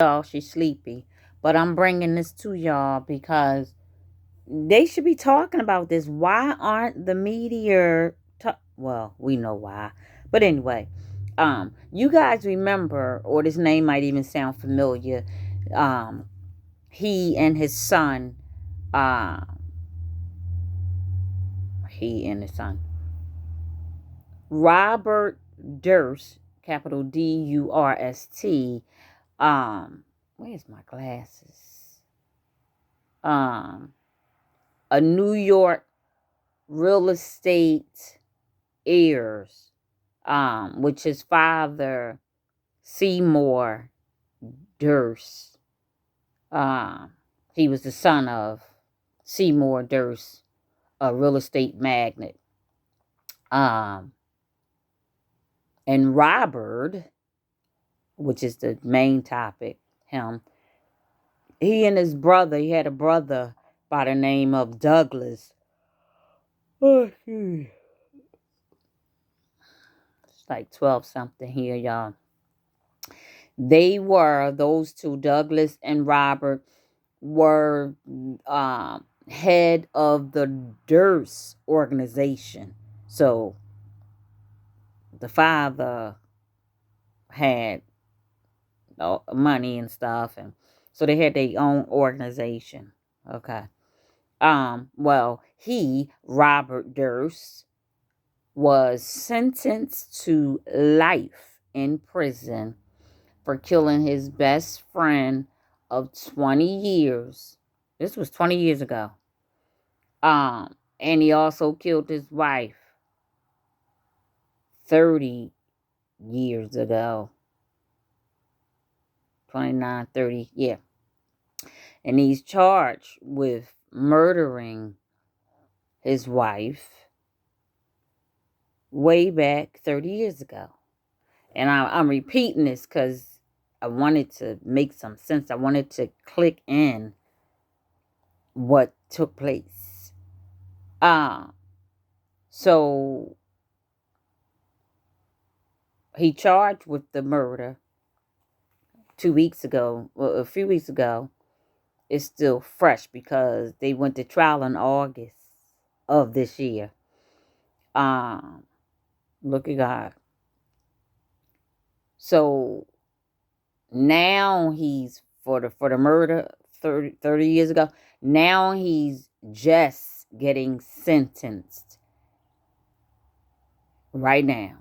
Y'all, she's sleepy. But I'm bringing this to y'all because they should be talking about this. Why aren't the media? Well, we know why. But anyway, you guys remember, or this name might even sound familiar. Um, he and his son. Uh, he and his son. Robert Durst, capital Durst. Where's my glasses? Um, a New York real estate heirs, which his father, Seymour Durst, um, he was the son of Seymour Durst, a real estate magnate. Um, and Robert, which is the main topic, him, he and his brother, he had a brother by the name of Douglas. Oh, it's like 12 something here, y'all. Those two, Douglas and Robert, were head of the Durst organization. So the father had money and stuff, and so they had their own organization. Okay. Well, Robert Durst, was sentenced to life in prison for killing his best friend of 20 years. This was 20 years ago. And he also killed his wife 30 years ago. 29, 30, yeah. And he's charged with murdering his wife way back 30 years ago. And I'm repeating this because I wanted to make some sense. I wanted to click in what took place. So he charged with the murder 2 weeks ago, well, a few weeks ago. It's still fresh because they went to trial in August of this year. Um, Look at God. So now he's for the murder 30 years ago. Now he's just getting sentenced right now.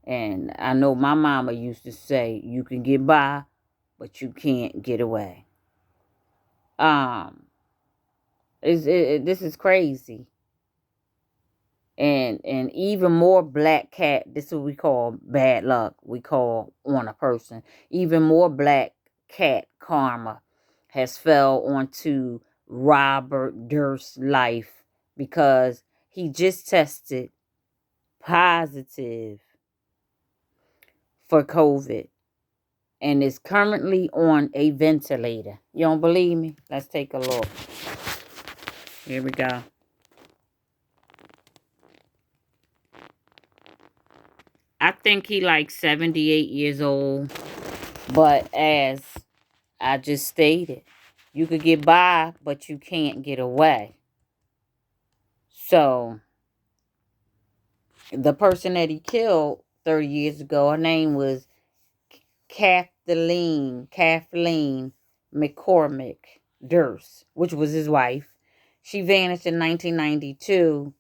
And I know my mama used to say, you can get by, but you can't get away. Um, this is crazy. And even more black cat, this is what we call bad luck. We call on a person. Even more black cat karma has fell onto Robert Durst's life because he just tested positive for COVID and is currently on a ventilator. You don't believe me? Let's take a look. Here we go. I think he like 78 years old. But as I just stated, you could get by, but you can't get away. So the person that he killed 30 years ago, her name was Kathleen McCormick Durst, which was his wife. She vanished in 1982,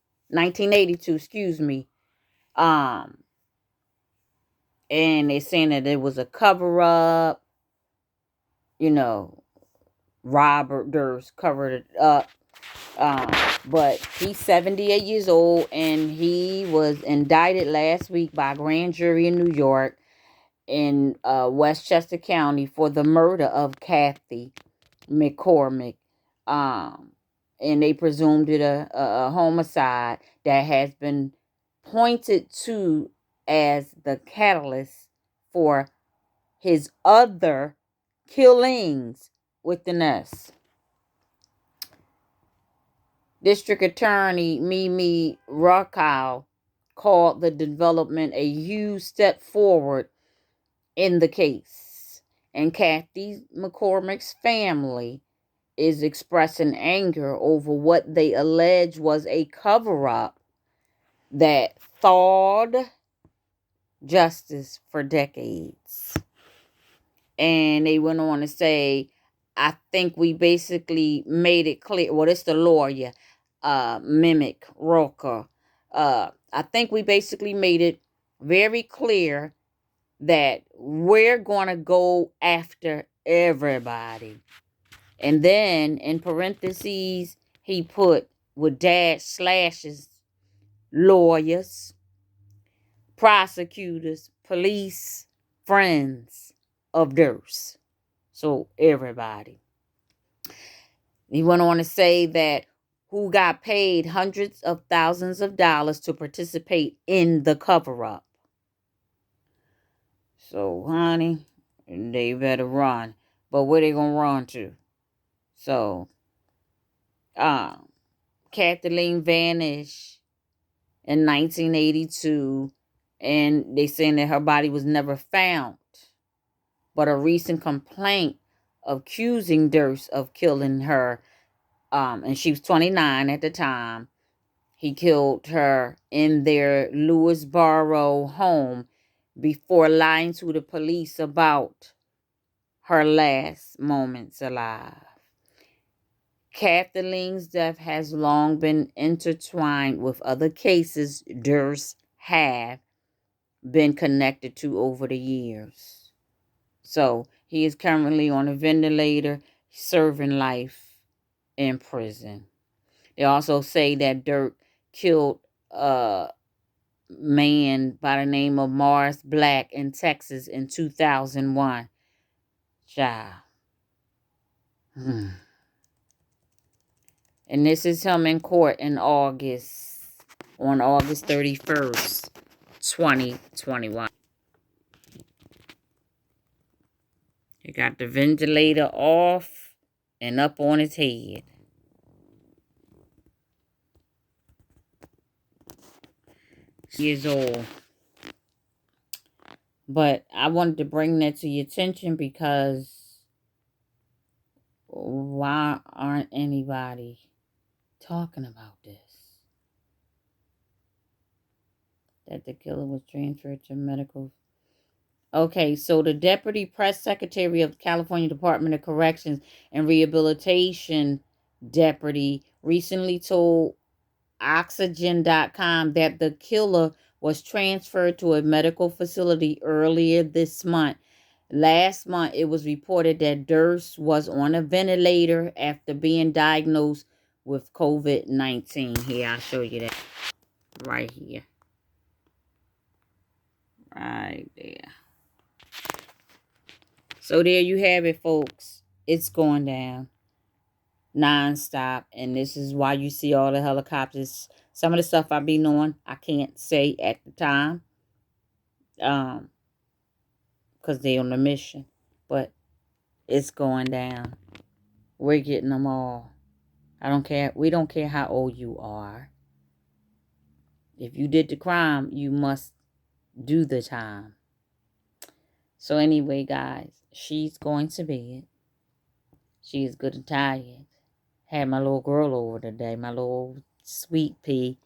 excuse me. Um, and they're saying that it was a cover up, you know, Robert Durst covered it up. Um, but he's 78 years old and he was indicted last week by a grand jury in New York in Westchester County for the murder of Kathy McCormick. Um, and they presumed it a homicide that has been pointed to as the catalyst for his other killings with the S. District Attorney Mimi Rakow called the development a huge step forward in the case And Kathy McCormick's family is expressing anger over what they allege was a cover-up that thawed justice for decades. And they went on to say, I think we basically made it clear. Well, it's the lawyer, Mimic Roker. I think we basically made it very clear that we're going to go after everybody. And then in parentheses, he put with dash slashes, lawyers, prosecutors, police, friends of Durst. So everybody. He went on to say that who got paid hundreds of thousands of dollars to participate in the cover-up. So, honey, they better run. But where they gonna run to? So, Kathleen vanished in 1982, and they saying that her body was never found. But a recent complaint accusing Durst of killing her, and she was 29 at the time. He killed her in their Lewisboro home before lying to the police about her last moments alive. Kathleen's death has long been intertwined with other cases Durst have been connected to over the years. So he is currently on a ventilator, serving life in prison. They also say that Dirk killed a man by the name of Morris Black in Texas in 2001. Child. And this is him in court in August, on August 31st, 2021. He got the ventilator off and up on his head. Years old. But I wanted to bring that to your attention because why aren't anybody talking about this? That the killer was transferred to medical. Okay, so the Deputy Press Secretary of the California Department of Corrections and Rehabilitation Deputy recently told Oxygen.com that the killer was transferred to a medical facility earlier this month. Last month, it was reported that Durst was on a ventilator after being diagnosed with COVID-19. Here, I'll show you that right here. Right there. So there you have it, folks. It's going down nonstop, and this is why you see all the helicopters. Some of the stuff I be knowing, I can't say at the time, because they on a mission. But it's going down. We're getting them all. I don't care. We don't care how old you are. If you did the crime, you must do the time. So anyway, guys, she's going to bed. She is good and tired. Had my little girl over today, my little sweet pea.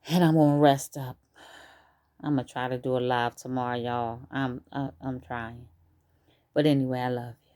And I'm going to rest up. I'm going to try to do a live tomorrow, y'all. I'm trying. But anyway, I love you.